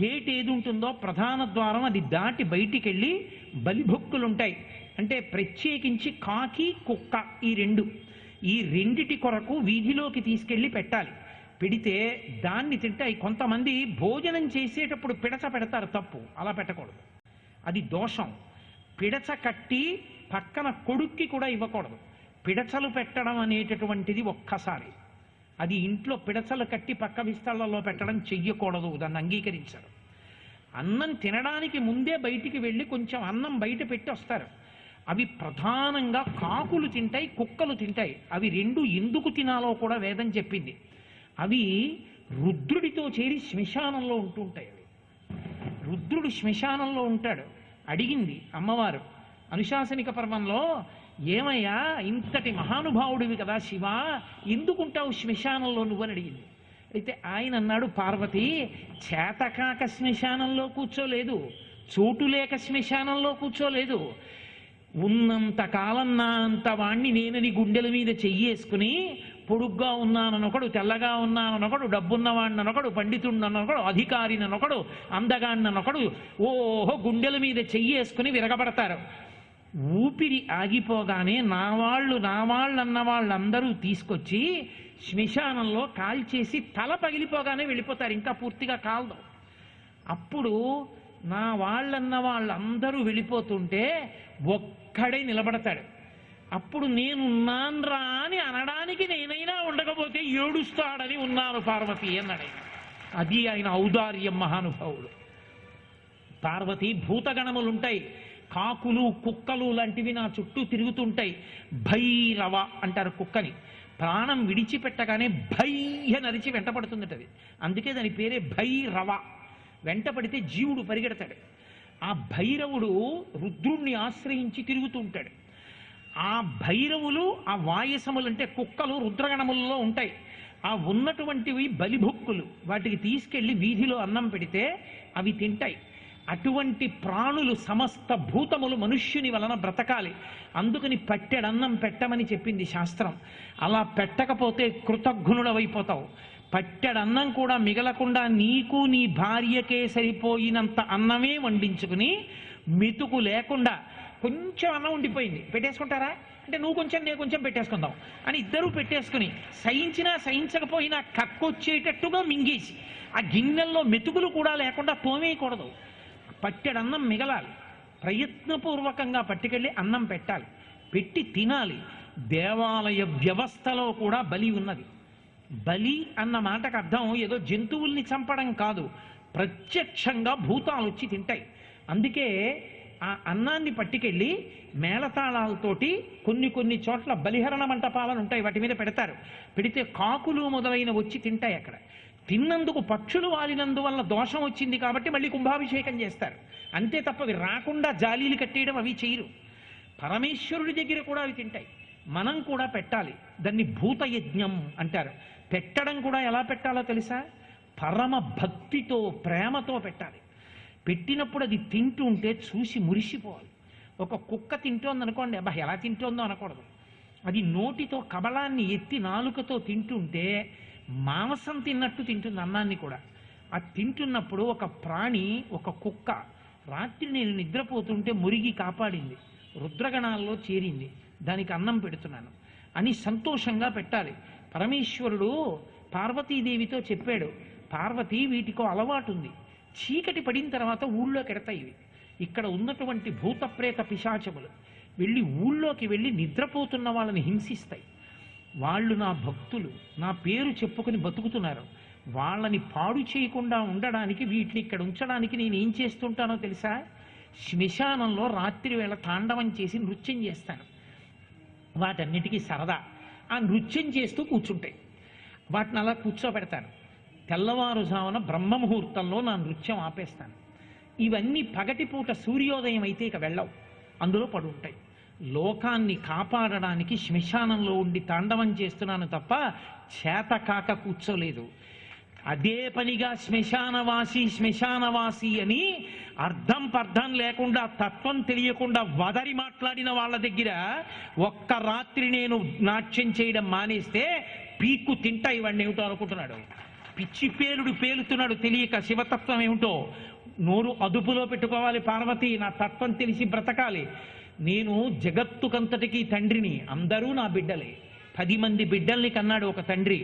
Gate ఏది ఉంటుందో ప్రధాన ద్వారం అది దాటి బయటికి వెళ్ళి బలిభొక్కులు ఉంటాయి. అంటే ప్రత్యేకించి కాకి కుక్క ఈ రెండిటి కొరకు వీధిలోకి తీసుకెళ్ళి పెట్టాలి. పెడితే దాన్ని తింటాయి. కొంతమంది భోజనం చేసేటప్పుడు పిడచ పెడతారు, తప్పు, అలా పెట్టకూడదు, అది దోషం. పిడచ కట్టి పక్కన కొడుక్కి కూడా ఇవ్వకూడదు. పిడచలు పెట్టడం అనేటటువంటిది ఒక్కసారి, అది ఇంట్లో పిడచలు కట్టి పక్క విస్తాళ్లలో పెట్టడం చెయ్యకూడదు, దాన్ని అంగీకరించారు. అన్నం తినడానికి ముందే బయటికి వెళ్ళి కొంచెం అన్నం బయట పెట్టి వస్తారు. అవి ప్రధానంగా కాకులు తింటాయి, కుక్కలు తింటాయి. అవి రెండు ఎందుకు తినాలో కూడా వేదం చెప్పింది. అవి రుద్రుడితో చేరి శ్మశానంలో ఉంటుంటాయి. అవి రుద్రుడు శ్మశానంలో ఉంటాడు. అడిగింది అమ్మవారు అనుశాసనిక పర్వంలో, ఏమయ్యా ఇంతటి మహానుభావుడివి కదా శివ, ఎందుకుంటావు శ్మశానంలో నువ్వని అడిగింది. అయితే ఆయన అన్నాడు, పార్వతి చేతకాక శ్మశానంలో కూర్చోలేదు, చోటు లేక శ్మశానంలో కూర్చోలేదు. ఉన్నంత కాలం నా అంత వాణ్ణి నేనని గుండెల మీద చెయ్యేసుకుని పొడుగ్గా ఉన్నాననొకడు, తెల్లగా ఉన్నాననొకడు, డబ్బున్నవాణ్ణనొకడు, పండితుడినొకడు, అధికారినొకడు, అందగాణ్ణనొకడు, ఓహో గుండెల మీద చెయ్యేసుకుని విరగబడతారు. ఊపిరి ఆగిపోగానే నా వాళ్ళు అన్న వాళ్ళందరూ తీసుకొచ్చి శ్మశానంలో కాల్చేసి తల పగిలిపోగానే వెళ్ళిపోతారు, ఇంకా పూర్తిగా కాలదు. అప్పుడు నా వాళ్ళన్న వాళ్ళందరూ వెళ్ళిపోతుంటే ఒక్కడే నిలబడతాడు. అప్పుడు నేనున్నాన్రా అని అనడానికి నేనైనా ఉండకపోతే ఏడుస్తాడని ఉన్నాను పార్వతి అన్నాడు. అది ఆయన ఔదార్యం, మహానుభావుడు. పార్వతి భూతగణములుంటాయి, కాకులు కుక్కలు లాంటివి నా చుట్టూ తిరుగుతుంటాయి. భైరవ అంటారు కుక్కని. ప్రాణం విడిచిపెట్టగానే భయ్య నరిచి వెంటపడుతుందట అది, అందుకే దాని పేరే భైరవ. వెంటపడితే జీవుడు పరిగెడతాడు. ఆ భైరవుడు రుద్రుణ్ణి ఆశ్రయించి తిరుగుతూ ఉంటాడు. ఆ భైరవులు, ఆ వాయసములు అంటే కుక్కలు రుద్రగణములలో ఉంటాయి. ఆ ఉన్నటువంటివి బలిభొక్కులు, వాటికి తీసుకెళ్లి వీధిలో అన్నం పెడితే అవి తింటాయి. అటువంటి ప్రాణులు సమస్త భూతములు మనుష్యుని వలన బ్రతకాలి, అందుకని పట్టెడన్నం పెట్టమని చెప్పింది శాస్త్రం. అలా పెట్టకపోతే కృతజ్ఞుడవైపోతావు. పట్టెడన్నం కూడా మిగలకుండా నీకు నీ భార్యకే సరిపోయినంత అన్నమే వండించుకుని మెతుకు లేకుండా కొంచెం అన్నం ఉండిపోయింది పెట్టేసుకుంటారా అంటే, నువ్వు కొంచెం నేను కొంచెం పెట్టేసుకుందాం అని ఇద్దరూ పెట్టేసుకుని సహించినా సహించకపోయినా కక్కొచ్చేటట్టుగా మింగేసి ఆ గిన్నెల్లో మెతుకులు కూడా లేకుండా తోమేయకూడదు. పట్టెడన్నం మిగలాలి. ప్రయత్నపూర్వకంగా పట్టుకెళ్ళి అన్నం పెట్టాలి, పెట్టి తినాలి. దేవాలయ వ్యవస్థలో కూడా బలి ఉన్నది. బలి అన్న మాటకు అర్థం ఏదో జంతువుల్ని చంపడం కాదు, ప్రత్యక్షంగా భూతాలు వచ్చి తింటాయి. అందుకే ఆ అన్నాన్ని పట్టుకెళ్ళి మేళతాళాలతోటి కొన్ని చోట్ల బలిహరణ మంటపాలను ఉంటాయి, వాటి మీద పెడతారు. పెడితే కాకులు మొదలైన వచ్చి తింటాయి. అక్కడ తిన్నందుకు పక్షులు వాలినందువల్ల దోషం వచ్చింది కాబట్టి మళ్ళీ కుంభాభిషేకం చేస్తారు, అంతే తప్ప అవి రాకుండా జాలీలు కట్టేయడం అవి చేయరు. పరమేశ్వరుడి దగ్గర కూడా అవి తింటాయి. మనం కూడా పెట్టాలి, దాన్ని భూతయజ్ఞం అంటారు. పెట్టడం కూడా ఎలా పెట్టాలో తెలుసా? పరమ భక్తితో ప్రేమతో పెట్టాలి. పెట్టినప్పుడు అది తింటుంటే చూసి మురిసిపోవాలి. ఒక కుక్క తింటోంది అనుకోండి, అబ్బా ఎలా తింటోందో అనకూడదు. అది నోటితో కబళాన్ని ఎత్తి నాలుకతో తింటుంటే మాంసం తిన్నట్టు తింటుంది అన్నాన్ని కూడా. అది తింటున్నప్పుడు ఒక ప్రాణి, ఒక కుక్క రాత్రి నేను నిద్రపోతుంటే మురిగి కాపాడింది, రుద్రగణాల్లో చేరింది, దానికి అన్నం పెడుతున్నాను అని సంతోషంగా పెట్టాలి. పరమేశ్వరుడు పార్వతీదేవితో చెప్పాడు, పార్వతి వీటికో అలవాటు ఉంది, చీకటి పడిన తర్వాత ఊళ్ళోకి ఎడతాయి ఇవి. ఇక్కడ ఉన్నటువంటి భూతప్రేత పిశాచములు వెళ్ళి ఊళ్ళోకి వెళ్ళి నిద్రపోతున్న వాళ్ళని హింసిస్తాయి. వాళ్ళు నా భక్తులు, నా పేరు చెప్పుకుని బతుకుతున్నారు, వాళ్ళని పాడు చేయకుండా ఉండడానికి వీటిని ఇక్కడ ఉంచడానికి నేను ఏం చేస్తుంటానో తెలుసా? శ్మశానంలో రాత్రి వేళ తాండవం చేసి నృత్యం చేస్తాను. వాటన్నిటికీ సరదా. ఆ నృత్యం చేస్తూ కూర్చుంటాయి. వాటిని అలా కూర్చోబెడతాను. తెల్లవారుజామున బ్రహ్మముహూర్తంలో నా నృత్యం ఆపేస్తాను. ఇవన్నీ పగటిపూట సూర్యోదయం అయితే ఇక వెళ్ళవు, అందులో పడుంటాయి. లోకాన్ని కాపాడడానికి శ్మశానంలో ఉండి తాండవం చేస్తున్నాను తప్ప చేతకాక కూర్చోలేదు. అదే పనిగా శ్మశానవాసి అని అర్థం పర్థం లేకుండా, తత్వం తెలియకుండా వదరి మాట్లాడిన వాళ్ళ దగ్గర ఒక్క రాత్రి నేను నాట్యం చేయడం మానేస్తే పీక్కు తింటా. ఇవన్నీ ఏమిటో అనుకుంటున్నాడు. పిచ్చి పేలుడు పేలుతున్నాడు తెలియక శివతత్వం ఏమిటో. నోరు అదుపులో పెట్టుకోవాలి పార్వతి, నా తత్వం తెలిసి బ్రతకాలి. నేను జగత్తుకంతటికీ తండ్రిని, అందరూ నా బిడ్డలే. 10 మంది బిడ్డల్ని కన్నాడు ఒక తండ్రి.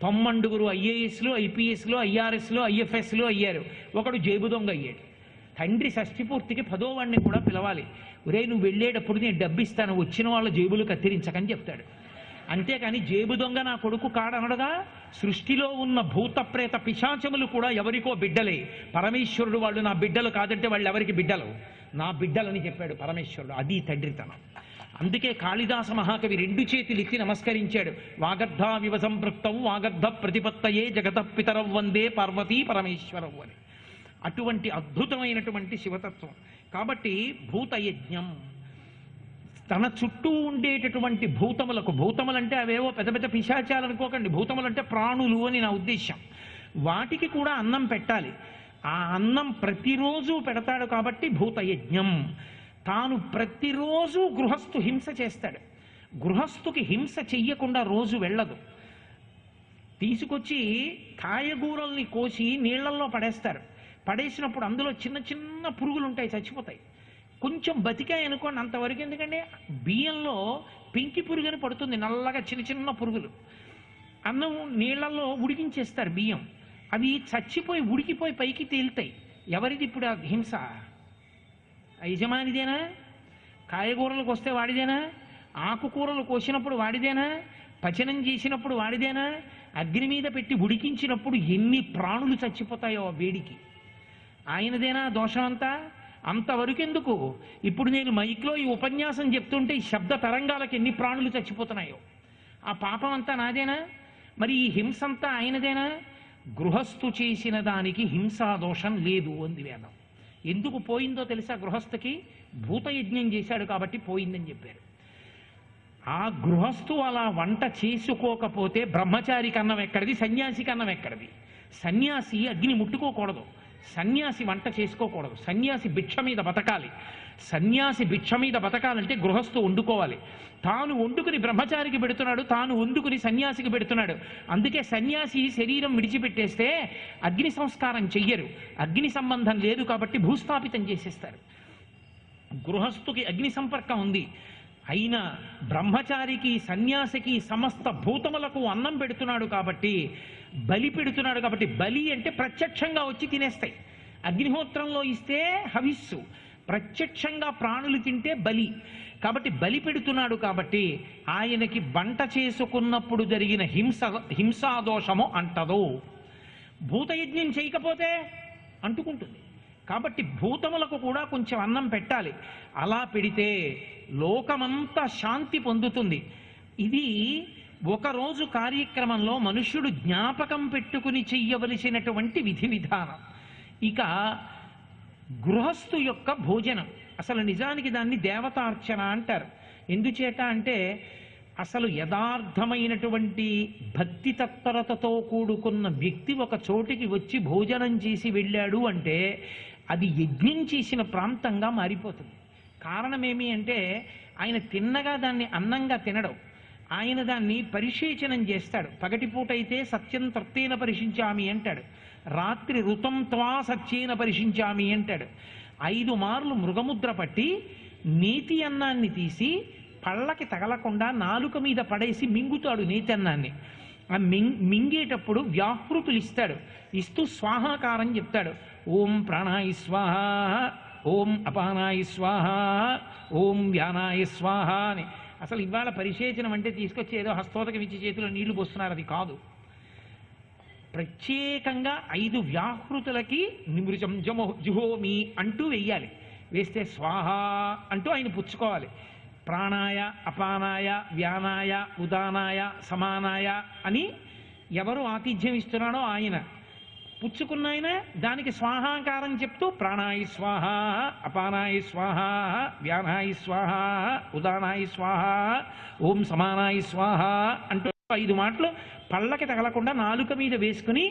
9 ఐఏఎస్లు, ఐపీఎస్లు, ఐఆర్ఎస్లు, ఐఎఫ్ఎస్లు అయ్యారు. ఒకడు జేబు దొంగ అయ్యాడు. తండ్రి షష్ఠి పూర్తికి 10వ వాడిని కూడా పిలవాలి. ఒరే నువ్వు వెళ్ళేటప్పుడు నేను డబ్బిస్తాను, వచ్చిన వాళ్ళ జేబులు కత్తిరించకని చెప్తాడు. అంతేకాని జేబు దొంగ నా కొడుకు కాడనడగా. సృష్టిలో ఉన్న భూత ప్రేత పిశాచములు కూడా ఎవరికో బిడ్డలే. పరమేశ్వరుడు వాళ్ళు నా బిడ్డలు కాదంటే వాళ్ళు ఎవరికి బిడ్డలు? నా బిడ్డలని చెప్పాడు పరమేశ్వరుడు. అది తండ్రితనం. అందుకే కాళిదాస మహాకవి 2 చేతులెత్తి నమస్కరించాడు. వాగర్ధావివ సంపృక్తం వాగర్ధ ప్రతిపత్తయే జగత పితరం వందే పార్వతీ పరమేశ్వరం అని. అటువంటి అద్భుతమైనటువంటి శివతత్వం. కాబట్టి భూతయజ్ఞం తన చుట్టూ ఉండేటటువంటి భూతములకు, భూతములంటే అవేవో పెద్ద పెద్ద పిశాచాలు అనుకోకండి, భూతములంటే ప్రాణులు అని నా ఉద్దేశం. వాటికి కూడా అన్నం పెట్టాలి. ఆ అన్నం ప్రతిరోజు పెడతాడు కాబట్టి భూతయజ్ఞం. తాను ప్రతిరోజు గృహస్థు హింస చేస్తాడు. గృహస్థుకి హింస చెయ్యకుండా రోజు వెళ్ళదు. తీసుకొచ్చి కాయగూరల్ని కోసి నీళ్లలో పడేస్తారు. పడేసినప్పుడు అందులో చిన్న చిన్న పురుగులు ఉంటాయి, చచ్చిపోతాయి. కొంచెం బతికాయి అనుకోండి, అంతవరకు ఎందుకంటే బియ్యంలో పెంకి పురుగు అని పడుతుంది, నల్లగా చిన్న చిన్న పురుగులు. అన్నం నీళ్లలో ఉడికించేస్తారు బియ్యం, అవి చచ్చిపోయి ఉడికిపోయి పైకి తేలుతాయి. ఎవరిది ఇప్పుడు ఆ హింస? యజమానిదేనా? కాయగూరలకు వస్తే వాడిదేనా? ఆకుకూరలు కోసినప్పుడు వాడిదేనా? పచనం చేసినప్పుడు వాడిదేనా? అగ్ని మీద పెట్టి ఉడికించినప్పుడు ఎన్ని ప్రాణులు చచ్చిపోతాయో ఆ వేడికి ఆయనదేనా దోషం అంతా? అంతవరకు ఎందుకు? ఇప్పుడు నేను మైక్లో ఈ ఉపన్యాసం చెప్తుంటే ఈ శబ్ద తరంగాలకు ఎన్ని ప్రాణులు చచ్చిపోతున్నాయో ఆ పాపం అంతా నాదేనా? మరి ఈ హింస అంతా ఆయనదేనా? గృహస్థు చేసిన దానికి హింసా దోషం లేదు అంది వేదం. ఎందుకు పోయిందో తెలుసా? గృహస్థకి భూతయజ్ఞం చేశాడు కాబట్టి పోయిందని చెప్పారు. ఆ గృహస్థు అలా వంట చేసుకోకపోతే బ్రహ్మచారికి అన్నం ఎక్కడిది? సన్యాసికి అన్నం ఎక్కడిది? సన్యాసి అగ్ని ముట్టుకోకూడదు, సన్యాసి వంట చేసుకోకూడదు, సన్యాసి భిక్ష మీద బతకాలి. సన్యాసి భిక్ష మీద బతకాలంటే గృహస్థు వండుకోవాలి. తాను వండుకుని బ్రహ్మచారికి పెడుతున్నాడు, తాను వండుకుని సన్యాసికి పెడుతున్నాడు. అందుకే సన్యాసి శరీరం విడిచిపెట్టేస్తే అగ్ని సంస్కారం చెయ్యరు, అగ్ని సంబంధం లేదు కాబట్టి భూస్థాపితం చేసేస్తారు. గృహస్థుకి అగ్ని సంపర్కం ఉంది. అయినా బ్రహ్మచారికి సన్యాసికి సమస్త భూతములకు అన్నం పెడుతున్నాడు కాబట్టి, బలి పెడుతున్నాడు కాబట్టి, బలి అంటే ప్రత్యక్షంగా వచ్చి తినేస్తాయి. అగ్నిహోత్రంలో ఇస్తే హవిస్సు, ప్రత్యక్షంగా ప్రాణులు తింటే బలి. కాబట్టి బలి పెడుతున్నాడు కాబట్టి ఆయనకి వంట చేసుకున్నప్పుడు జరిగిన హింసాదోషము అంటదు. భూతయజ్ఞం చేయకపోతే అంటుకుంటుంది. కాబట్టి భూతములకు కూడా కొంచెం అన్నం పెట్టాలి. అలా పెడితే లోకమంతా శాంతి పొందుతుంది. ఇది ఒకరోజు కార్యక్రమంలో మనుష్యుడు జ్ఞాపకం పెట్టుకుని చెయ్యవలసినటువంటి విధి విధానం. ఇక గృహస్థు యొక్క భోజనం, అసలు నిజానికి దాన్ని దేవతార్చన అంటారు. ఎందుచేత అంటే అసలు యథార్థమైనటువంటి భక్తి తత్పరతతో కూడుకున్న వ్యక్తి ఒక చోటికి వచ్చి భోజనం చేసి వెళ్ళాడు అంటే అది యజ్ఞం చేసిన ప్రాంతంగా మారిపోతుంది. కారణమేమి అంటే ఆయన తిన్నగా దాన్ని అన్నంగా తినడం, ఆయన దాన్ని పరిశేచనం చేస్తాడు. పగటిపూట అయితే సత్యం తృప్తేన పరిశించామి అంటాడు, రాత్రి ఋతం త్వా సత్యేన పరిశించామి అంటాడు. 5 మార్లు మృగముద్ర పట్టి నేతి అన్నాన్ని తీసి పళ్ళకి తగలకుండా నాలుక మీద పడేసి మింగుతాడు నేతి అన్నాన్ని. ఆ మింగేటప్పుడు వ్యాహృతులు ఇస్తాడు. ఇస్తూ స్వాహాకారం చెప్తాడు. ఓం ప్రాణాయ స్వాహ, ఓం అపానాయ స్వాహ, ఓం వ్యానాయ స్వాహ అని. అసలు ఇవాళ పరిశేచనం అంటే తీసుకొచ్చి ఏదో హస్తోదకం ఇచ్చి చేతిలో నీళ్లు పోస్తున్నారు, అది కాదు. ప్రత్యేకంగా 5 వ్యాహృతులకి నిమృజం జుహోమి అంటూ వెయ్యాలి. వేస్తే స్వాహ అంటూ ఆయన పుచ్చుకోవాలి. ప్రాణాయ, అపానాయ, వ్యానాయ, ఉదానాయ, సమానాయ అని ఎవరు ఆతిథ్యం ఇస్తున్నాడో ఆయన పుచ్చుకున్న ఆయన దానికి స్వాహాకారం చెప్తూ ప్రాణాయ స్వాహ, అపానాయ స్వాహ, వ్యానాయ స్వాహ, ఉదానాయ స్వాహ, ఓం సమానాయ స్వాహ అంటూ 5 మాటలు పళ్ళకి తగలకుండా నాలుక మీద వేసుకుని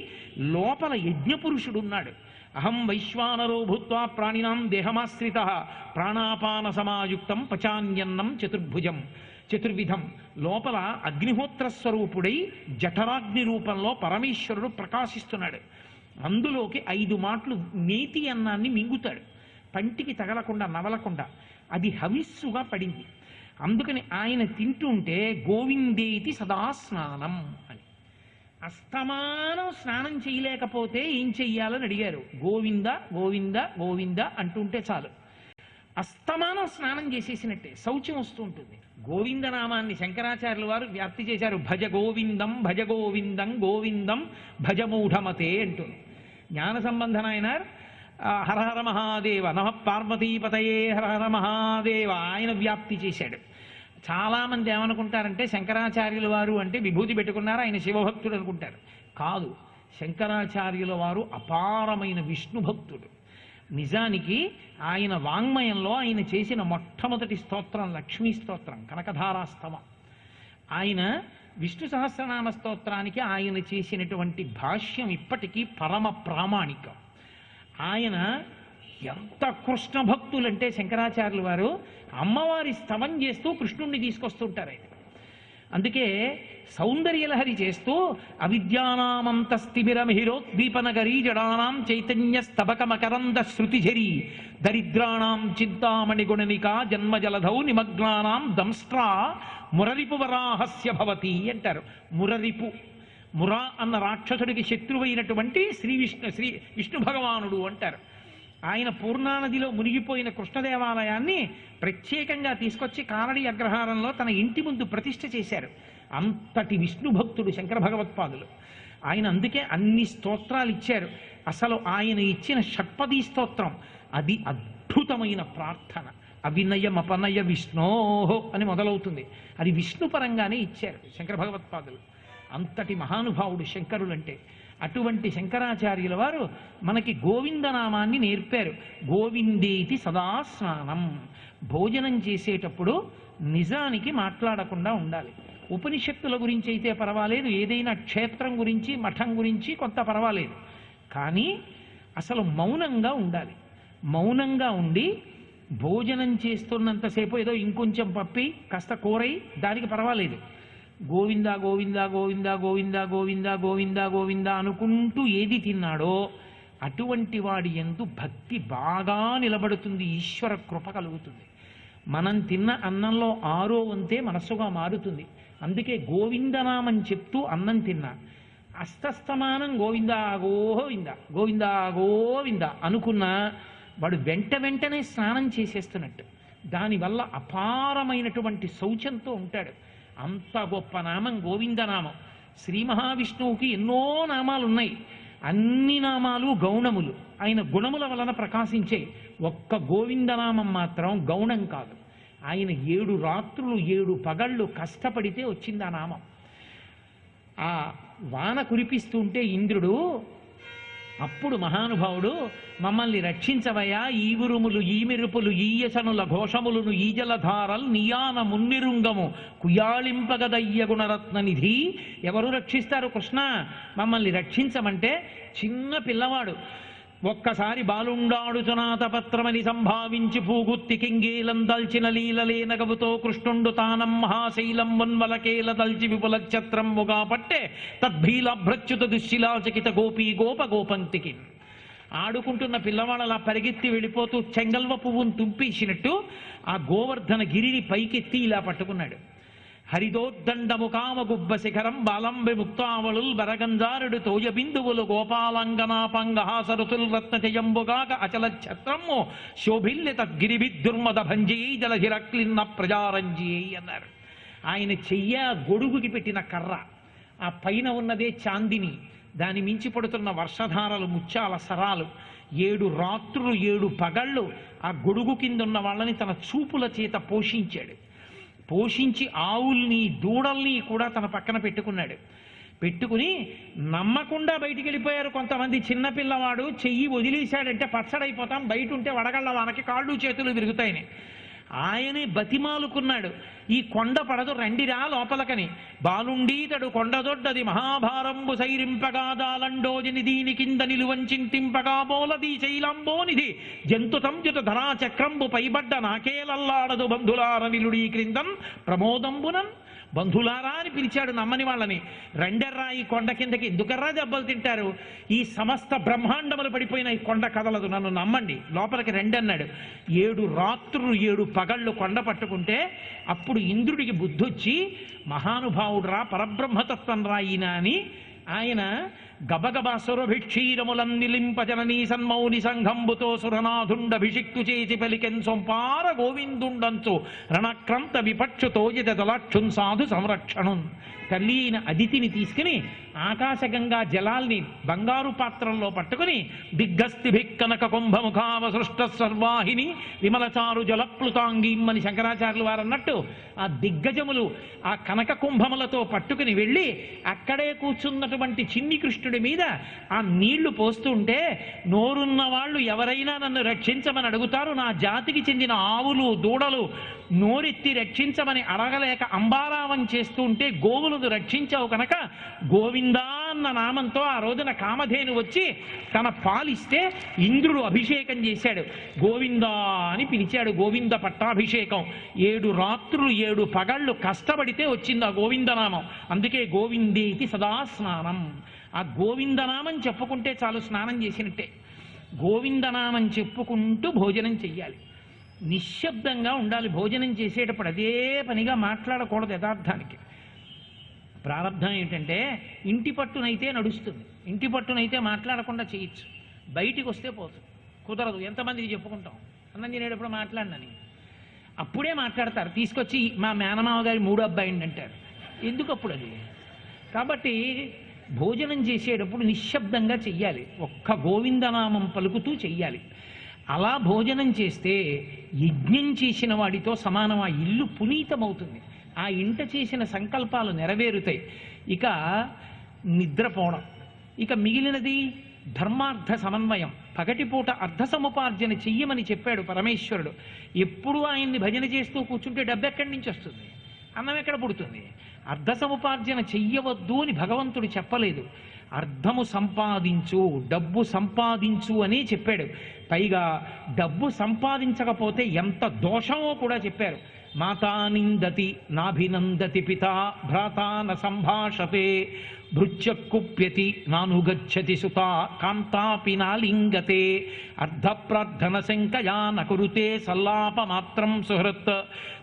లోపల యజ్ఞపురుషుడున్నాడు. అహం వైశ్వానరో భూత్వా ప్రాణినాం దేహమాశ్రిత ప్రాణాపాన సమాయుక్తం పచాన్యన్నం చతుర్భుజం. చతుర్విధం. లోపల అగ్నిహోత్ర స్వరూపుడై జఠరాగ్ని రూపంలో పరమేశ్వరుడు ప్రకాశిస్తున్నాడు. అందులోకి 5 మాటలు నేతి అన్నాన్ని మింగుతాడు, పంటికి తగలకుండా నవలకుండా. అది హవిస్సుగా పడింది. అందుకని ఆయన తింటుంటే గోవిందేతి సదా స్నానం అని. అస్తమానం స్నానం చేయలేకపోతే ఏం చెయ్యాలని అడిగారు. గోవింద గోవింద గోవింద అంటుంటే చాలు. అస్తమానం స్నానం చేసేసినట్టే, శౌచం వస్తూ ఉంటుంది. గోవిందనామాన్ని శంకరాచార్యుల వారు వ్యాప్తి చేశారు. భజ గోవిందం భజ గోవిందం గోవిందం భజమూఢమతే అంటుంది. జ్ఞాన సంబంధనాయన హరహర మహాదేవ నమ పార్వతీపతయే హరహర మహాదేవ ఆయన వ్యాప్తి చేశాడు. చాలామంది ఏమనుకుంటారంటే శంకరాచార్యుల వారు అంటే విభూతి పెట్టుకున్నారు, ఆయన శివభక్తుడు అనుకుంటారు. కాదు, శంకరాచార్యుల వారు అపారమైన విష్ణు భక్తుడు. నిజానికి ఆయన వాంగ్మయంలో ఆయన చేసిన మొట్టమొదటి స్తోత్రం లక్ష్మీ స్తోత్రం, కనకధారాస్తవం. ఆయన విష్ణు సహస్రనామ స్తోత్రానికి ఆయన చేసినటువంటి భాష్యం ఇప్పటికీ పరమ ప్రామాణికం. ఆయన ఎంత కృష్ణ భక్తులంటే శంకరాచార్యుల వారు అమ్మవారి స్తవం చేస్తూ కృష్ణుణ్ణి తీసుకొస్తుంటారు ఆయన. అందుకే సౌందర్యలహరి చేస్తూ అవిద్యానామంతస్తిమిరమిహిరోద్దీపనగరీ జడానాం చైతన్య స్తబక మకరంద శృతిఝరీ దరిద్రాణం చింతామణి గుణనికా జన్మజలధౌ నిమగ్నానాం దంస్ట్రా మురరిపు వరాహస్య భవతి అంటారు. మురరిపు, మురా అన్న రాక్షసుడికి శత్రువైనటువంటి శ్రీ విష్ణు భగవానుడు అంటారు. ఆయన పూర్ణానదిలో మునిగిపోయిన కృష్ణదేవాలయాన్ని ప్రత్యేకంగా తీసుకొచ్చి కారడి అగ్రహారంలో తన ఇంటి ముందు ప్రతిష్ఠ చేశారు. అంతటి విష్ణు భక్తుడు శంకర భగవత్పాదులు. ఆయన అందుకే అన్ని స్తోత్రాలు ఇచ్చారు. అసలు ఆయన ఇచ్చిన షట్పదీ స్తోత్రం అది అద్భుతమైన ప్రార్థన. అవినయమపనయ విష్ణోహో అని మొదలవుతుంది. అది విష్ణు పరంగానే ఇచ్చారు శంకర భగవత్పాదులు. అంతటి మహానుభావుడు శంకరులంటే. అటువంటి శంకరాచార్యుల వారు మనకి గోవిందనామాన్ని నేర్పారు. గోవిందేతి సదా స్నానం. భోజనం చేసేటప్పుడు నిజానికి మాట్లాడకుండా ఉండాలి. ఉపనిషత్తుల గురించి అయితే పర్వాలేదు, ఏదైనా క్షేత్రం గురించి మఠం గురించి కొంత పర్వాలేదు, కానీ అసలు మౌనంగా ఉండాలి. మౌనంగా ఉండి భోజనం చేస్తున్నంతసేపు ఏదో ఇంకొంచెం పప్పి కాస్త కూరై దానికి పర్వాలేదు. గోవింద గోవింద గోవింద గోవింద గోవింద గోవింద గోవింద అనుకుంటూ ఏది తిన్నాడో అటువంటి వాడి యందు భక్తి బాగా నిలబడుతుంది, ఈశ్వర కృప కలుగుతుంది. మనం తిన్న అన్నంలో 6వ వంతే మనస్సుగా మారుతుంది. అందుకే గోవిందనామం చెప్తూ అన్నం తిన్నా అస్తస్తమానం గోవింద గోవింద గోవింద గోవింద అనుకున్నా వాడు వెంటనే స్నానం చేసేస్తున్నట్టు. దానివల్ల అపారమైనటువంటి శౌచంతో ఉంటాడు. అంత గొప్ప నామం గోవిందనామం. శ్రీ మహావిష్ణువుకి ఎన్నో నామాలు ఉన్నాయి. అన్ని నామాలు గౌణములు, ఆయన గుణముల వలన ప్రకాశించే. ఒక్క గోవిందనామం మాత్రం గౌణం కాదు. ఆయన 7 రాత్రులు 7 పగళ్ళు కష్టపడితే వచ్చింది ఆ నామం. ఆ వాన కురిపిస్తుంటే ఇంద్రుడు అప్పుడు మహానుభావుడు మమ్మల్ని రక్షించవయా, ఈ ఉరుములు ఈ మెరుపులు ఈయసనుల ఘోషములను ఈ జలధారల్ నియాన మున్నిరుంగము కుయాళింపగదయ్య గుణరత్న నిధి. ఎవరు రక్షిస్తారు కృష్ణ? మమ్మల్ని రక్షించమంటే చిన్న పిల్లవాడు ఒక్కసారి బాలుండాడుచునాతపత్రమని సంభావించి పూగుత్తి కింగేలం దల్చిన లీలలేనగవుతో కృష్ణుండు తానం మహాశైలం మున్వలకేల దల్చి విపుల ఛత్రముగా పట్టే తద్భీలభ్రచ్యుత దుశ్శిలాచకిత గోపీ గోప గోపంతికి. ఆడుకుంటున్న పిల్లవాడు అలా పరిగెత్తి వెళ్ళిపోతూ చెంగల్వ పువ్వును తుంపేసినట్టు ఆ గోవర్ధన గిరిని పైకెత్తి ఇలా పట్టుకున్నాడు. హరిదోద్దండము కామగుబ్బ శిఖరం బాలంబి ముక్తావళుల్ బరగంజారుడు తోయ బిందువులు గోపాలంగనాపంగహాసరుతుల్ రత్నజయంబుగాక అచల ఛత్రము శోభిల్లి తద్గిరిభిద్దుర్మద భంజీ జలహిరక్లిన్న ప్రజారంజీ అన్నారు. ఆయన చెయ్య గొడుగుకి పెట్టిన కర్ర, ఆ పైన ఉన్నదే చాందిని, దాని మించి పడుతున్న వర్షధారలు ముత్యాల సరాలు. 7 రాత్రులు 7 పగళ్ళు ఆ గొడుగు కింద ఉన్న వాళ్ళని తన చూపుల చేత పోషించాడు. పోషించి ఆవుల్ని దూడల్ని కూడా తన పక్కన పెట్టుకున్నాడు. పెట్టుకుని నమ్మకుండా బయటికి వెళ్ళిపోయారు కొంతమంది. చిన్నపిల్లవాడు చెయ్యి వదిలేశాడంటే పచ్చడైపోతాం, బయట ఉంటే వడగళ్ళ వానకి కాళ్ళు చేతులు విరుగుతాయని. ఆయనే బతిమాలుకున్నాడు, ఈ కొండ పడదు రండిరా లోపలకని. బాలుండీతడు కొండదొడ్డది మహాభారంబు సైరింపగాదాలండోజని దీని కింద నిలువంచింతింపగా బోలది శైలంబోనిధి జంతు సంయుత ధరాచక్రంబు పైబడ్డ నాకేలల్లాడదు బంధులార నిలుడీ క్రిందన్ ప్రమోదంబునన్. బంధులారా అని పిలిచాడు నమ్మని వాళ్ళని. రెండెర్రా ఈ కొండ కిందకి, ఎందుకర్రా దెబ్బలు తింటారు, ఈ సమస్త బ్రహ్మాండములు పడిపోయిన ఈ కొండ కదలదు, నన్ను నమ్మండి, లోపలికి రెండన్నాడు. 7 రాత్రులు 7 పగళ్ళు కొండ పట్టుకుంటే అప్పుడు ఇంద్రుడికి బుద్ధొచ్చి, మహానుభావుడురా పరబ్రహ్మతత్వం రా ఈయన అని ఆయన గబగబా సురభిక్షీరములన్నిలింపజననీ సన్మౌని సంఘంబుతో సురనాథుండభిషిక్తు చేసి పలికెన్ సొంపార గోవిందుండంచు రణక్రంత విపక్షుతో జలాక్షున్ సాధు సంరక్షణున్. తల్లి అయిన అదితిని తీసుకుని ఆకాశగంగా జలాల్ని బంగారు పాత్రంలో పట్టుకుని దిగ్గస్తిభిక్కనక కుంభముఖావ సృష్ట సర్వాహిని విమలచారు జలప్లుతాంగీమ్మని శంకరాచార్యులు వారు అన్నట్టు ఆ దిగ్గజములు ఆ కనక కుంభములతో పట్టుకుని వెళ్ళి అక్కడే కూర్చున్నటువంటి చిన్ని కృష్ణుడి మీద ఆ నీళ్లు పోస్తుంటే, నోరున్న వాళ్ళు ఎవరైనా నన్ను రక్షించమని అడుగుతారు, నా జాతికి చెందిన ఆవులు దూడలు నోరెత్తి రక్షించమని అడగలేక అంబారావం చేస్తూ ఉంటే గోవులను రక్షించావు కనుక గోవిందా అన్న నామంతో ఆ రోజున కామధేను వచ్చి తన పాలిస్తే ఇంద్రుడు అభిషేకం చేశాడు, గోవిందా అని పిలిచాడు. గోవింద పట్టాభిషేకం 7 రాత్రులు 7 పగళ్ళు కష్టపడితే వచ్చింది ఆ గోవిందనామం. అందుకే గోవిందేతి సదా స్నానం. ఆ గోవిందనామం చెప్పుకుంటే చాలు స్నానం చేసినట్టే. గోవిందనామం చెప్పుకుంటూ భోజనం చెయ్యాలి, నిశ్శబ్దంగా ఉండాలి. భోజనం చేసేటప్పుడు అదే పనిగా మాట్లాడకూడదు. యథార్థానికి ప్రారంభం ఏంటంటే, ఇంటి పట్టునైతే నడుస్తుంది, ఇంటి పట్టునైతే మాట్లాడకుండా చేయొచ్చు, బయటికి వస్తే పోతుంది, కుదరదు. ఎంతమందికి చెప్పుకుంటాం అన్నం తినేటప్పుడు మాట్లాడినని, అప్పుడే మాట్లాడతారు, తీసుకొచ్చి మా మేనమావ గారి 3వ అబ్బాయిని అంటారు. ఎందుకు అప్పుడు అది? కాబట్టి భోజనం చేసేటప్పుడు నిశ్శబ్దంగా చెయ్యాలి, ఒక్క గోవిందనామం పలుకుతూ చెయ్యాలి. అలా భోజనం చేస్తే యజ్ఞం చేసిన వాడితో సమానం. ఆ ఇల్లు పునీతమవుతుంది, ఆ ఇంట చేసిన సంకల్పాలు నెరవేరుతాయి. ఇక నిద్రపోవడం, ఇక మిగిలినది ధర్మార్థ సమన్వయం. పగటిపూట అర్ధ సముపార్జన చెయ్యమని చెప్పాడు పరమేశ్వరుడు. ఎప్పుడు ఆయన్ని భజన చేస్తూ కూర్చుంటే డబ్బు ఎక్కడి నుంచి వస్తుంది, అన్నం ఎక్కడ పుడుతుంది? అర్ధ సముపార్జన చెయ్యవద్దు అని భగవంతుడు చెప్పలేదు, అర్థము సంపాదించు, డబ్బు సంపాదించు అని చెప్పాడు. పైగా డబ్బు సంపాదించకపోతే ఎంత దోషమో కూడా చెప్పారు. మాతా నిందతి నాభినందతి పితా భ్రాతా న సంభాషతే భృత్యకుప్యతి నానుగచ్చతి సుతా కాంతాపి నాలింగతే అర్ధప్రార్థన శంకయా నకురుతే సల్లాపమాత్రం సుహృత్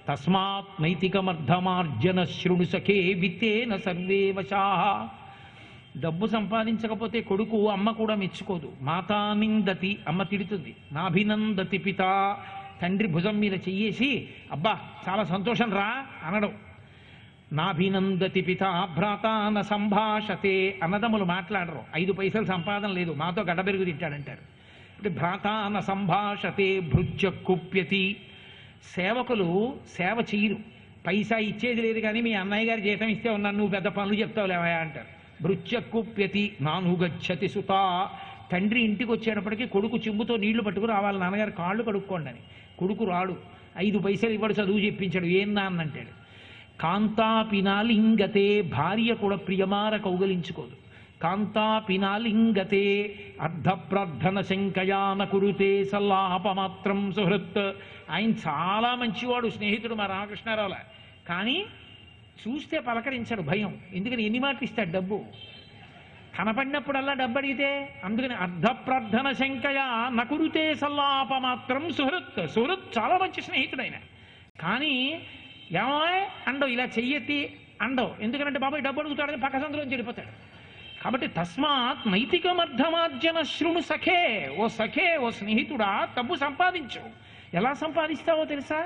తస్మాత్ నైతికమర్ధమార్జన శృణు సఖే విత్తేన సర్వే వశాః. డబ్బు సంపాదించకపోతే కొడుకు అమ్మ కూడా మెచ్చుకోదు. మాతా నిందతి, అమ్మ తిడుతుంది. నాభినందతి పిత, తండ్రి భుజం మీద చెయ్యేసి అబ్బా చాలా సంతోషం రా అనడం. నాభినందతి పిత భ్రాతాన సంభాషతే, అన్నదమ్ములు మాట్లాడరు, 5 పైసలు సంపాదన లేదు, మాతో గడ్డబెరుగు తింటాడంటారు. అంటే భ్రాతాన సంభాషతే భృత్య కుప్యతి, సేవకులు సేవ చెయ్యరు, పైసా ఇచ్చేది లేదు కానీ మీ అన్నయ్య గారి జీతం ఇస్తే ఉన్నాను, నువ్వు పెద్ద పనులు చెప్తావు లేవా అంటారు. భృత్య కుప్యతి నానుగచ్చతి సుత, తండ్రి ఇంటికి వచ్చేటప్పటికీ కొడుకు చెంబుతో నీళ్లు పట్టుకు రావాలి, నాన్నగారు కాళ్ళు కడుక్కోండి అని. కొడుకు రాడు, 5 పైసలు ఇవ్వడు, చదువు చెప్పించాడు, ఏం నాన్న అంటాడు. కాంతాపినాలింగతే, భార్య కూడా ప్రియమార కౌగలించుకోదు. కాంతాపినాలింగతే అర్ధప్రార్థన శంకయాన కురుతే సల్లాపమాత్రం సుహృత్. ఆయన చాలా మంచివాడు, స్నేహితుడు మా రామకృష్ణారావుల, కానీ చూస్తే పలకరించాడు, భయం. ఎందుకని ఎన్ని మాటలు ఇస్తాడు డబ్బు, కనపడినప్పుడల్లా డబ్బు అడిగితే. అందుకని అర్ధప్రార్థన శంకయ నకురుతే సల్లాపమాత్రం సుహృత్. సుహృత్ చాలా మంచి స్నేహితుడు ఆయన, కానీ ఏమో అండవు, ఇలా చెయ్యెత్తి అండవు. ఎందుకంటే బాబాయ్ డబ్బు అడుగుతాడని పక్క సందులో చెడిపోతాడు. కాబట్టి తస్మాత్ నైతికమర్ధమార్జన శృణు సఖే, ఓ సఖే, ఓ స్నేహితుడా, డబ్బు సంపాదించు. ఎలా సంపాదిస్తావో తెలుసా?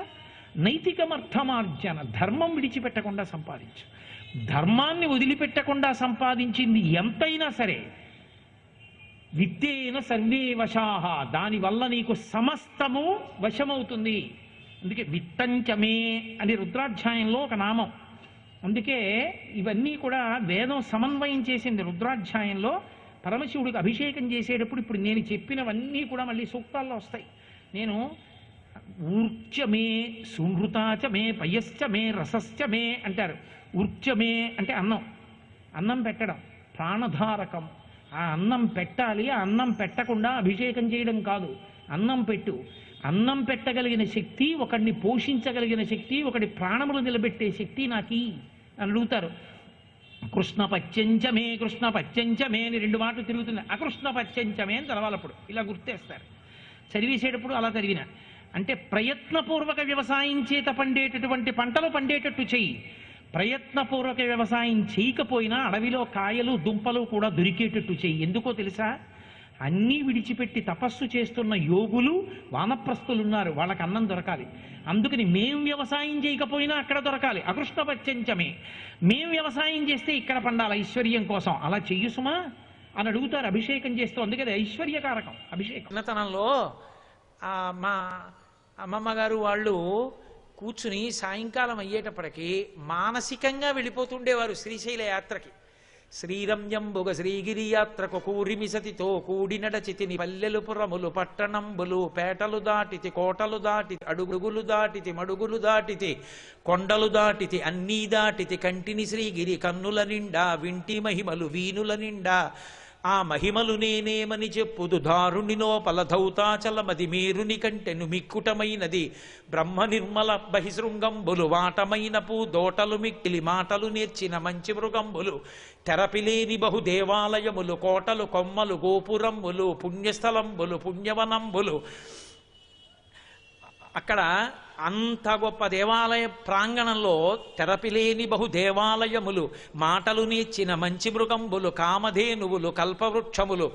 నైతికమర్థమార్జన, ధర్మం విడిచిపెట్టకుండా సంపాదించు. ధర్మాన్ని వదిలిపెట్టకుండా సంపాదించింది ఎంతైనా సరే విత్తేన సర్వే వశాః, దానివల్ల నీకు సమస్తము వశమవుతుంది. అందుకే విత్తంచమే అని రుద్రాధ్యాయంలో ఒక నామం. అందుకే ఇవన్నీ కూడా వేదం సమన్వయం చేసింది. రుద్రాధ్యాయంలో పరమశివుడికి అభిషేకం చేసేటప్పుడు ఇప్పుడు నేను చెప్పినవన్నీ కూడా మళ్ళీ సూక్తాల్లో వస్తాయి. నేను ఊర్చమే సుహృతాచ మే పయశ్చ మే రసశ్చ మే అంటారు. ఊర్చమే అంటే అన్నం, అన్నం పెట్టడం ప్రాణధారకం. ఆ అన్నం పెట్టాలి, ఆ అన్నం పెట్టకుండా అభిషేకం చేయడం కాదు. అన్నం పెట్టు. అన్నం పెట్టగలిగిన శక్తి, ఒకడిని పోషించగలిగిన శక్తి, ఒకడి ప్రాణములు నిలబెట్టే శక్తి నాకీ అని అడుగుతారు. కృష్ణ పత్యంచమే, కృష్ణ పత్యంచమే అని 2 మాటలు తిరుగుతుంది. అకృష్ణ పత్యంచమే అని చదవాలప్పుడు ఇలా గుర్తేస్తారు. చదివేసేటప్పుడు అలా చదివిన అంటే ప్రయత్నపూర్వక వ్యవసాయం చేత పండేటటువంటి పంటలు పండేటట్టు చెయ్యి. ప్రయత్నపూర్వక వ్యవసాయం చేయకపోయినా అడవిలో కాయలు దుంపలు కూడా దొరికేటట్టు చెయ్యి. ఎందుకో తెలుసా? అన్నీ విడిచిపెట్టి తపస్సు చేస్తున్న యోగులు వానప్రస్థులు ఉన్నారు, వాళ్ళకి అన్నం దొరకాలి. అందుకని మేం వ్యవసాయం చేయకపోయినా అక్కడ దొరకాలి. అకృష్ణ పత్యంచమే, మేం వ్యవసాయం చేస్తే ఇక్కడ పండాలి ఐశ్వర్యం కోసం. అలా చెయ్యి సుమా అని అడుగుతారు అభిషేకం చేస్తూ. అందుకని ఐశ్వర్యకారకం అభిషేకం. చిన్నతనంలో మా అమ్మమ్మ గారు వాళ్ళు కూర్చుని సాయంకాలం అయ్యేటప్పటికి మానసికంగా వెళ్ళిపోతుండేవారు శ్రీశైల యాత్రకి. శ్రీరంజంబుగ శ్రీగిరి యాత్రకు కూరిమిసతితో కూడి నడచితిని పల్లెలు పురములు పట్టణంబులు పేటలు దాటితి కోటలు దాటితి అడుగులు దాటితి మడుగులు దాటితి కొండలు దాటితి అన్నీ దాటితి కంటిని శ్రీగిరి కన్నుల నిండా వింటి మహిమలు వీనుల నిండా ఆ మహిమలు నేనేమని చెప్పుదు దారుణినో పలధౌతాచలమది మేరుని కంటెను మిక్కుటమైనది బ్రహ్మ నిర్మల బహిశృంగంబులు వాటమైన పూ దోటలు మిక్కిలి మాటలు నేర్చిన మంచి మృగంబులు తెరపిలేని బహు దేవాలయములు కోటలు కొమ్మలు గోపురంబులు పుణ్యస్థలంబులు పుణ్యవనంబులు. అక్కడ అంత గొప్ప దేవాలయ ప్రాంగణంలో తెరపిలేని బహు దేవాలయములు మాటలు నేర్చిన మంచి మృగంబులు కామధేనువులు కల్పవృక్షములు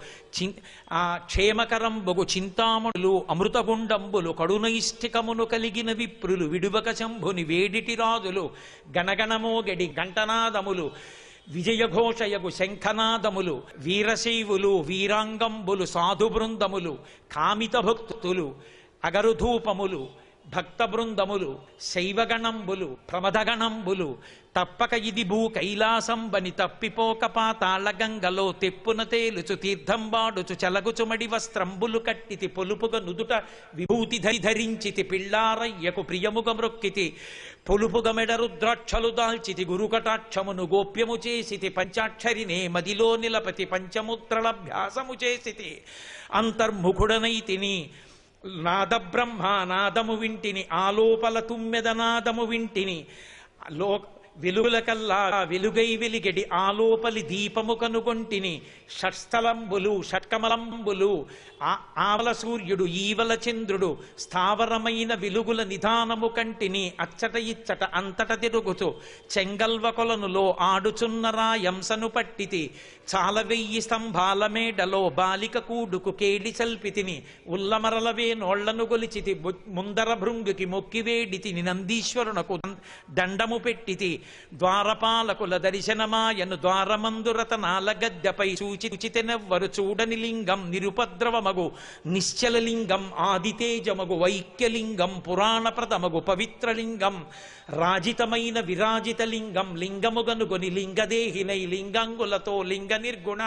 క్షేమకరంబుగు చింతామణులు అమృతగుండంబులు కడునైష్ఠికమును కలిగిన విప్రులు విడువక శంభుని వేడిటి రాజులు గణగణమోగడి గంటనాదములు విజయఘోషయగు శంఖనాదములు వీరశైవులు వీరాంగంబులు సాధు బృందములు కామిత భక్తులు అగరుధూపములు భక్త బృందములు శైవగణంబులు ప్రమదగణంబులు తప్పక ఇది భూ కైలాసంబని తప్పిపోక పాతాళ గంగలో తెప్పున తేలుచు తీర్థంబాడుచు చలగుచుమడి వస్త్రంబులు కట్టితి పొలుపుగా నుదుట విభూతి ధరించితి పిళ్ళారయ్యకు ప్రియముగ మృక్కితి పొలుపుగ మెడ రుద్రాక్షలు దాల్చితి గురుకటాక్షమును గోప్యము చేసితి పంచాక్షరినే మదిలో నిలపతి పంచముద్రలభ్యాసము చేసితి అంతర్ముఖుడనైతిని నాద బ్రహ్మ నాదము వింటిని ఆలోపల తుమ్మెద నాదము వింటిని వెలుగులకల్లా వెలుగై వెలిగెడి ఆలోపలి దీపము కనుగొంటిని షట్స్థలంబులు షట్కమలంబులు ఆవల సూర్యుడు ఈవల చంద్రుడు స్థావరమైన వెలుగుల నిధానము కంటిని అచ్చట ఇచ్చట అంతట తిరుగుతూ చెంగల్వ కొలనులో ఆడుచున్న రాయంసను పట్టితి చాలా 1000 స్తంభాల మేడలో బాలిక కూడుకు కేడి చల్పితిని ఉల్లమరలవే నోళ్లను గొలిచితి ముందర భృంగుకి మొక్కివేడితిని నందీశ్వరునకు దండము పెట్టితి ద్వారపాలకుల దర్శనమాయను ద్వారమందురతనాల గద్దెపై సూచితినెవ్వరు చూడని లింగం నిరుపద్రవమగు నిశ్చలలింగం ఆదితేజమగు వైక్యలింగం పురాణప్రదమగు పవిత్రలింగం రాజితమైన విరాజిత లింగం లింగముగనుగొని లింగదేహినై లింగాంగులతో లింగ నిర్గుణ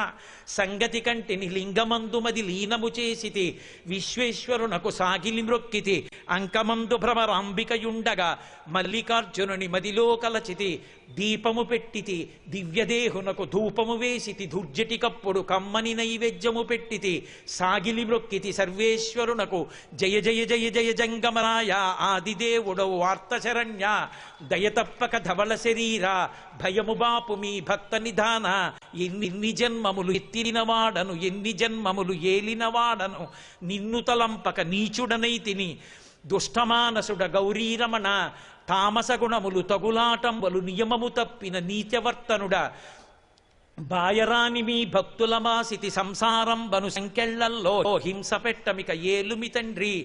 సంగతి కంటిని లింగమందుమది లీనము చేసితి విశ్వేశ్వరునకు సాగిలి మ్రొక్కితి అంకమందు భ్రమరాంబికయుండగా మల్లికార్జునుని మదిలో కలచితి దీపము పెట్టితి దివ్యదేహునకు ధూపము వేసితి దుర్జటికప్పుడు కమ్మని నైవేద్యము పెట్టితి సాగిలి మ్రొక్కితి సర్వేశ్వరునకు జయ జయ జయ జయ జంగమరాయ ఆదిదేవుడవు వార్తశరణ్య దయతప్పక ధవళ శరీర భయము బాపు మీ భక్త నిధాన ఎన్ని జన్మములు ఎత్తిరినవాడను ఎన్ని జన్మములు ఏలినవాడను నిన్ను తలంపక నీచుడనైతిని దుష్టమానసుడ గౌరీరమణ తామసగుణములు తగులాటంబలు నియమము తప్పిన నీత్యవర్తనుడ బాయరాని మీ భక్తుల మాసితి సంసారం బను సంకెళ్లల్లో హింస పెట్టమిక ఏలుమి తండ్రి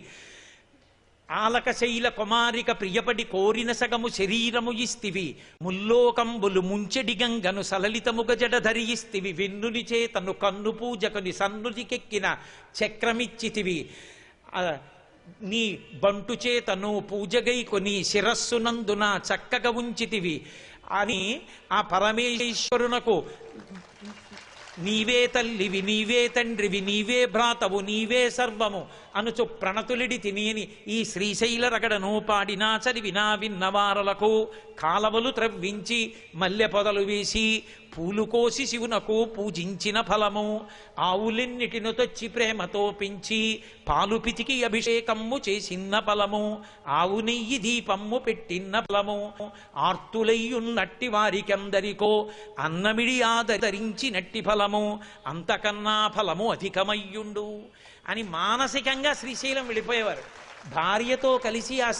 ఆలక శైల కుమారిక ప్రియపడి కోరిన సగము శరీరము ఇస్తివి ముల్లోకంబులు ముంచెడి గంగను సలలితముగ జడ ధరియిస్తివి వెన్నుని చేతను కన్ను పూజకుని సన్నుతికెక్కిన చక్రమిచ్చితివి నీ బంటు చేతను పూజగై కొని శిరస్సునందున చక్కగా ఉంచితివి అని ఆ పరమేశ్వరునకు నీవే తల్లివి నీవే తండ్రివి నీవే భ్రాతవు నీవే సర్వము అనుచు ప్రణతులిడి తినియని ఈ శ్రీశైల రగడను పాడినా చదివినా విన్నవారలకు కాలవలు త్రవ్వించి మల్లె పొదలు వేసి పూలు కోసి శివునకు పూజించిన ఫలము ఆవులెన్నిటిను తెచ్చి ప్రేమతో పెంచి పాలు పితికి అభిషేకమ్ము చేసిన ఫలము ఆవు నెయ్యి దీపమ్ము పెట్టిన ఫలము ఆర్తులయ్యున్నట్టి వారికందరికో అన్నమిడి ఆదరించినట్టి ఫలము అంతకన్నా ఫలము అధికమయ్యుండు అని మానసికంగా శ్రీశైలం వెళ్ళిపోయేవారు. భార్యతో కలిసి ఆ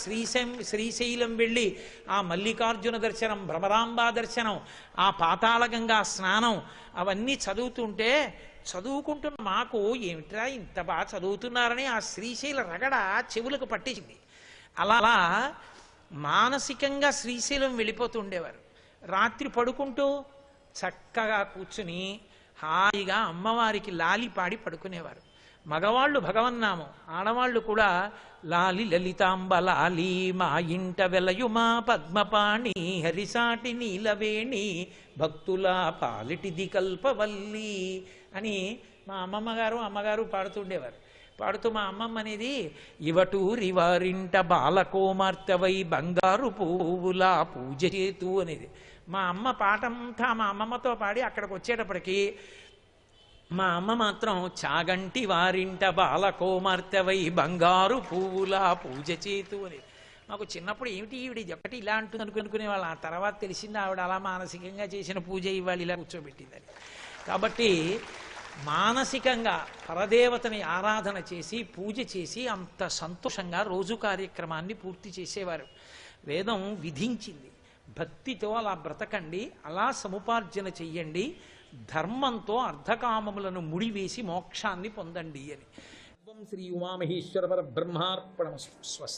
శ్రీశైలం వెళ్ళి ఆ మల్లికార్జున దర్శనం, భ్రమరాంబా దర్శనం, ఆ పాతాళగంగా స్నానం అవన్నీ చదువుకుంటున్న మాకు ఏమిట్రా ఇంత బాగా చదువుతున్నారని ఆ శ్రీశైల రగడ చెవులకు పట్టించింది. అలా మానసికంగా శ్రీశైలం వెళ్ళిపోతుండేవారు. రాత్రి పడుకుంటూ చక్కగా కూర్చుని హాయిగా అమ్మవారికి లాలి పాడి పడుకునేవారు. మగవాళ్ళు భగవన్నామం, ఆడవాళ్ళు కూడా లాలి లలితాంబ లాలి మా ఇంట వెలయుమా పద్మపాణి హరిసాటి నీలవేణి భక్తుల పాలిటిది కల్పవల్లి అని మా అమ్మగారు పాడుతుండేవారు. పాడుతూ మా అమ్మమ్మ అనేది ఇవటూరి వారింట బాలకోమార్తెవై బంగారు పువ్వులా పూజ చేతూ అనేది. మా అమ్మ పాటంతా మా అమ్మమ్మతో పాడి అక్కడికి వచ్చేటప్పటికి మా అమ్మ మాత్రం చాగంటి వారింట బాలకోమార్తెవై బంగారు పువ్వులా పూజ చేతూ అని. మాకు చిన్నప్పుడు ఏమిటి ఈవిడ ఒకటి ఇలా అంటుంది అనుకునే వాళ్ళు. ఆ తర్వాత తెలిసింది ఆవిడ అలా మానసికంగా చేసిన పూజ ఇవాళ ఇలా కూర్చోబెట్టిందని. కాబట్టి మానసికంగా పరదేవతని ఆరాధన చేసి పూజ చేసి అంత సంతోషంగా రోజు కార్యక్రమాన్ని పూర్తి చేసేవారు. వేదం విధించింది, భక్తితో అలా బ్రతకండి, అలా సముపార్జన చెయ్యండి, ధర్మంతో అర్ధకామములను ముడివేసి మోక్షాన్ని పొందండి అని. శ్రీ ఉమామహేశ్వర పరబ్రహ్మార్పణమస్తు. స్వస్తి.